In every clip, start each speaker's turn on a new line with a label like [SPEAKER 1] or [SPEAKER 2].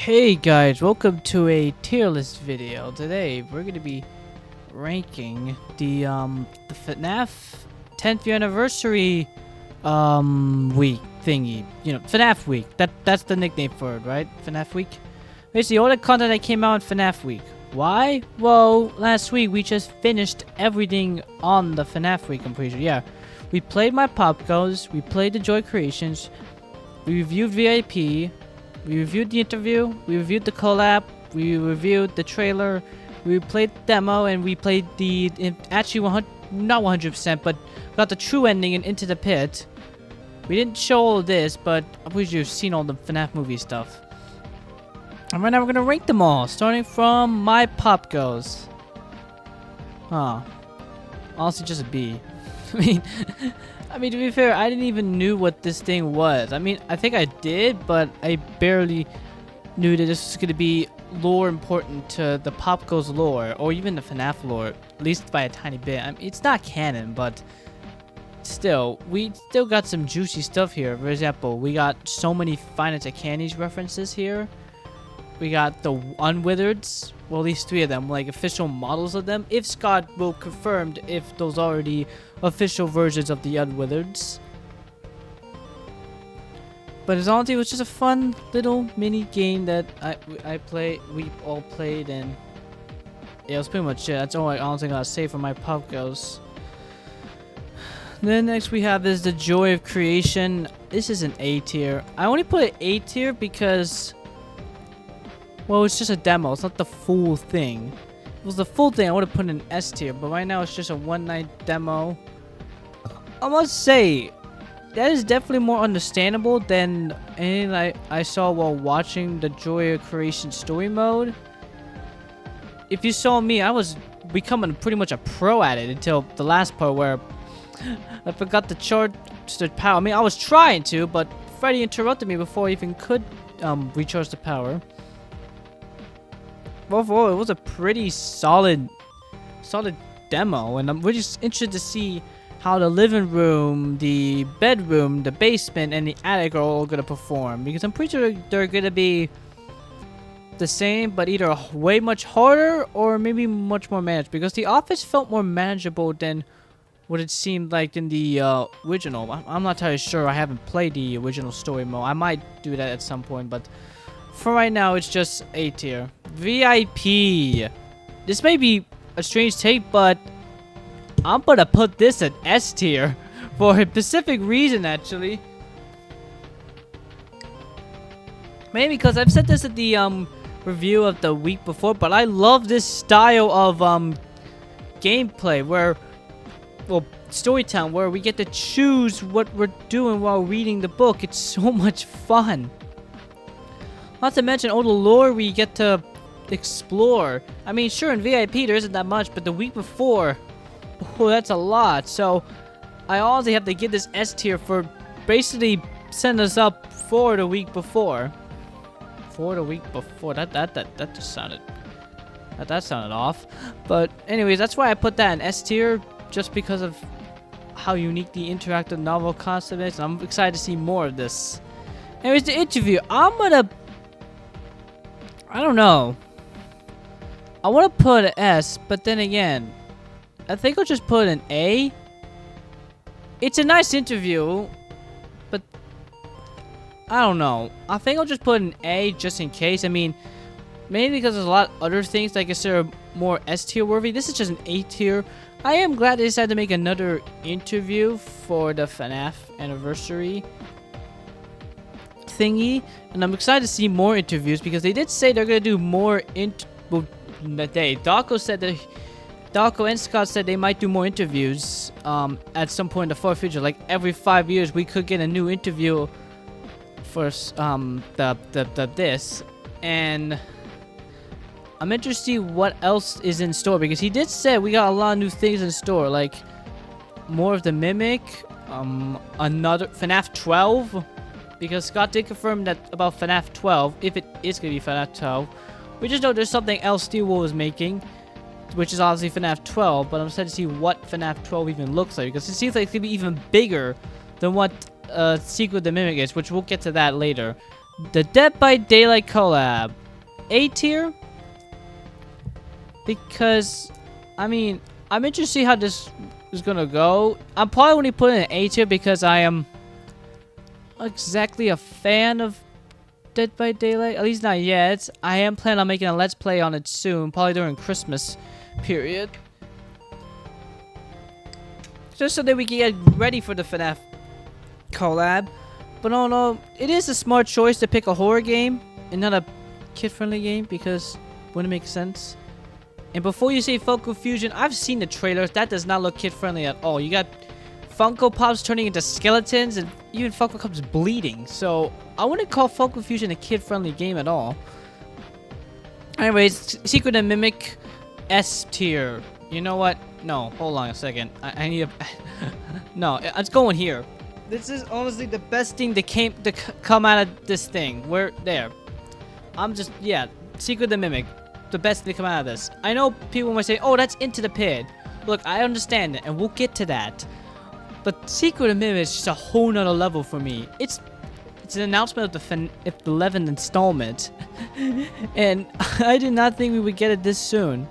[SPEAKER 1] Hey guys, welcome to a tier list video. Today we're gonna be ranking the FNAF 10th year anniversary week thingy. You know, FNAF week. That's the nickname for it, right? FNAF week. Basically all the content that came out in FNAF week. Why? Well, last week we just finished everything on the FNAF week, I'm pretty sure. Yeah. We played my pop goes, we played the Joy Creations, we reviewed VIP. We reviewed the interview, we reviewed the collab, we reviewed the trailer, we played the demo, and we played the, actually not 100%, but got the true ending in Into the Pit. We didn't show all of this, but I'm pretty sure you've seen all the FNAF movie stuff. And right now we're gonna rank them all, starting from my pop goes. Huh. Honestly, just a B. I mean, to be fair, I didn't even knew what this thing was. I mean, I think I did, but I barely knew that this was going to be lore important to the Pop Goes lore, or even the FNAF lore, at least by a tiny bit. I mean, it's not canon, but still, we still got some juicy stuff here. For example, we got so many Five Nights at Candy's references here. We got the Unwithereds, well, at least 3 of them, like official models of them. If Scott will confirm if those already official versions of the Unwithereds. But as honestly, it was just a fun little mini game that we all played, and yeah, that's pretty much it. That's all I honestly gotta say for my pop goes. Then next we have is the Joy of Creation. This is an A tier. I only put it A tier because, well, it's just a demo. It's not the full thing. If it was the full thing, I would have put it in S tier. But right now, it's just a one-night demo. I must say, that is definitely more understandable than anything I saw while watching the Joy of Creation story mode. If you saw me, I was becoming pretty much a pro at it until the last part where I forgot to charge the power. I mean, I was trying to, but Freddy interrupted me before I even could recharge the power. Overall, it was a pretty solid demo, and I'm really just interested to see how the living room, the bedroom, the basement, and the attic are all gonna perform, because I'm pretty sure they're gonna be the same, but either way much harder or maybe much more managed, because the office felt more manageable than what it seemed like in the original. I'm not entirely sure. I haven't played the original story mode. I might do that at some point, but for right now, it's just A tier. VIP. This may be a strange take, but I'm gonna put this at S tier for a specific reason, actually. Maybe because I've said this at the review of the week before, but I love this style of gameplay where, well, storytelling, where we get to choose what we're doing while reading the book. It's so much fun. Not to mention all the lore we get to explore. I mean, sure, in VIP there isn't that much, but the week before, oh, that's a lot. So I honestly have to give this S tier for basically setting us up for the week before. For the week before. That just sounded that sounded off. But anyways, that's why I put that in S tier, just because of how unique the interactive novel concept is. I'm excited to see more of this. Anyways, the interview. I don't know. I want to put an S, but then again, I think I'll just put an A. It's a nice interview, but I don't know. I think I'll just put an A just in case. I mean, mainly because there's a lot of other things that I consider more S tier worthy. This is just an A tier. I am glad they decided to make another interview for the FNAF anniversary thingy, and I'm excited to see more interviews, because they did say they're gonna do more Daco said that Daco and Scott said they might do more interviews at some point in the far future. Like every 5 years we could get a new interview for this, and I'm interested to see what else is in store, because he did say we got a lot of new things in store, like more of the Mimic, another FNAF 12. Because Scott did confirm that about FNAF 12, if it is going to be FNAF 12. We just know there's something else Steelwool is making, which is obviously FNAF 12, but I'm excited to see what FNAF 12 even looks like, because it seems like it's going to be even bigger than what Secret of the Mimic is, which we'll get to that later. the Dead by Daylight collab. A tier? Because, I mean, I'm interested to see how this is gonna go. I'm probably only putting an A tier because I am not exactly a fan of Dead by Daylight. At least not yet. I am planning on making a Let's Play on it soon, probably during Christmas period. Just so that we can get ready for the FNAF collab. But no, it is a smart choice to pick a horror game and not a kid-friendly game because it wouldn't make sense. And before you say Funko Fusion, I've seen the trailers. That does not look kid-friendly at all. You got Funko Pops turning into skeletons and even Funko Pops bleeding. So I wouldn't call Funko Fusion a kid-friendly game at all. Anyways, Secret and Mimic S tier. You know what? No, hold on a second. I need a... No, it's going here. This is honestly the best thing that come out of this thing. We're there. I'm just, yeah, Secret and Mimic. The best thing to come out of this. I know people might say, oh, that's Into the Pit. Look, I understand it, and we'll get to that. But Secret and Mimic is just a whole nother level for me. It's an announcement of the 11th installment. And I did not think we would get it this soon.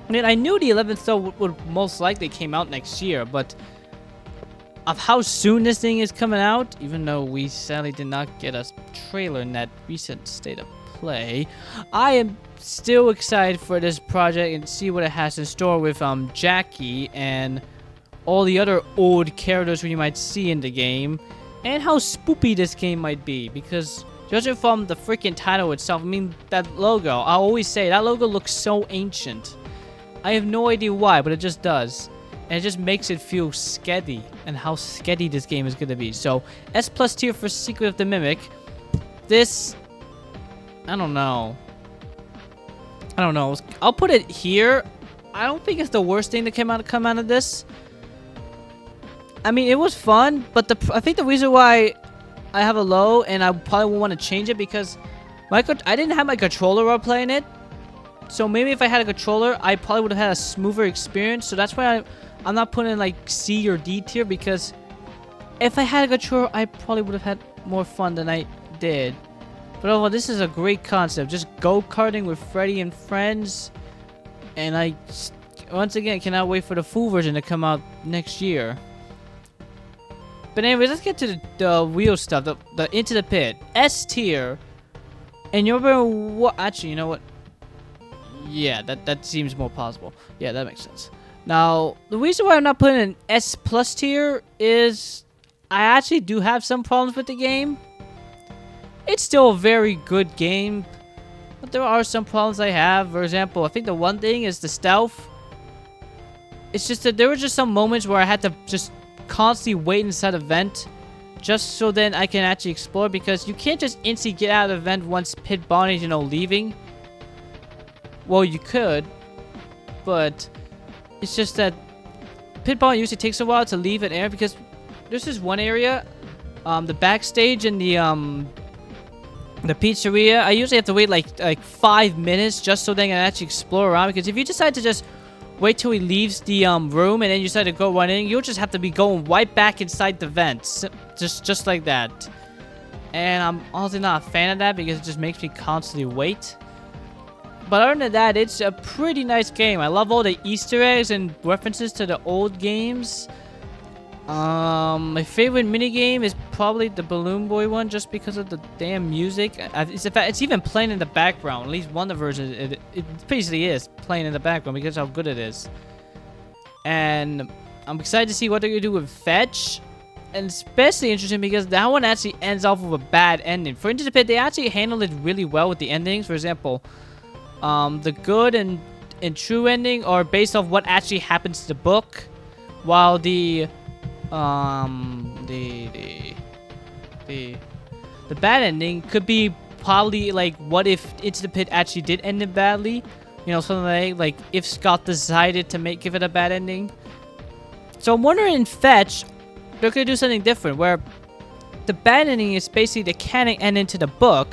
[SPEAKER 1] I mean, I knew the 11th installment would most likely came out next year, but of how soon this thing is coming out, even though we sadly did not get a trailer in that recent state of play, I am still excited for this project and see what it has in store with Jackie and all the other old characters we might see in the game, and how spoopy this game might be, because judging from the freaking title itself, I mean, that logo, I always say, that logo looks so ancient. I have no idea why, but it just does. And it just makes it feel sketchy, and how sketchy this game is going to be. So, S+ tier for Secret of the Mimic. This, I don't know. I'll put it here. I don't think it's the worst thing to come out of this. I mean, it was fun, but I think the reason why I have a low, and I probably won't want to change it, because I didn't have my controller while playing it. So maybe if I had a controller, I probably would have had a smoother experience. So that's why I'm not putting like C or D tier, because if I had a controller, I probably would have had more fun than I did. But overall, this is a great concept. Just go-karting with Freddy and friends. And I, once again, cannot wait for the full version to come out next year. But anyways, let's get to the real stuff. The Into the Pit. S tier. And you're remember what? Actually, you know what? Yeah, that seems more possible. Yeah, that makes sense. Now, the reason why I'm not putting an S+ tier is I actually do have some problems with the game. It's still a very good game, but there are some problems I have. For example, I think the one thing is the stealth. It's just that there were just some moments where I had to just constantly wait inside a vent just so then I can actually explore, because you can't just instantly get out of the vent once Pit Bonnie's, leaving. Well, you could, but it's just that Pit Bonnie usually takes a while to leave an area, because this is one area, the backstage and the pizzeria. I usually have to wait like 5 minutes just so they can actually explore around, because if you decide to just wait till he leaves the room and then you decide to go run in, you'll just have to be going right back inside the vents, just like that. And I'm honestly not a fan of that, because it just makes me constantly wait. But other than that, it's a pretty nice game. I love all the Easter eggs and references to the old games. My favorite minigame is probably the Balloon Boy one, just because of the damn music. It's even playing in the background. At least one of the versions, it basically is playing in the background because of how good it is. And I'm excited to see what they're going to do with Fetch. And especially interesting because that one actually ends off with a bad ending. For Into the Pit, they actually handled it really well with the endings. For example, the good and true ending are based off what actually happens to the book, while the bad ending could be probably like what if Into the Pit actually did end it badly, something like if Scott decided to give it a bad ending. So I'm wondering in Fetch they're gonna do something different, where the bad ending is basically the canon ending to the book,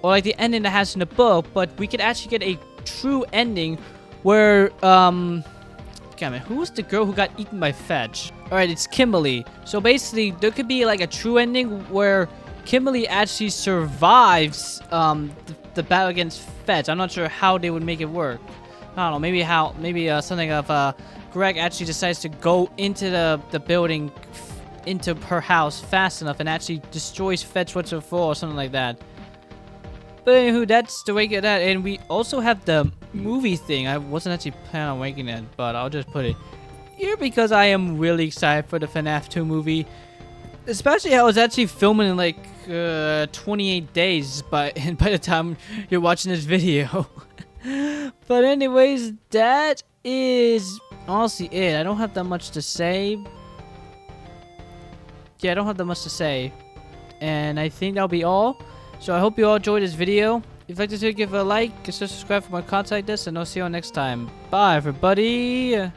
[SPEAKER 1] or like the ending that has in the book, but we could actually get a true ending where, who was the girl who got eaten by Fetch? Alright, it's Kimberly. So basically, there could be like a true ending where Kimberly actually survives the battle against Feds. I'm not sure how they would make it work. I don't know. Maybe something of Greg actually decides to go into the building, into her house fast enough and actually destroys Fetch What's Her For or something like that. But anywho, that's the way to get that. And we also have the movie thing. I wasn't actually planning on making it, but I'll just put it here because I am really excited for the FNAF 2 movie. Especially how it's actually filming in like 28 days by the time you're watching this video. But anyways, that is honestly it. I don't have that much to say. Yeah, I don't have that much to say. And I think that'll be all. So I hope you all enjoyed this video. If you'd like to see, give it a like, consider subscribe for more content like this, and I'll see you all next time. Bye, everybody.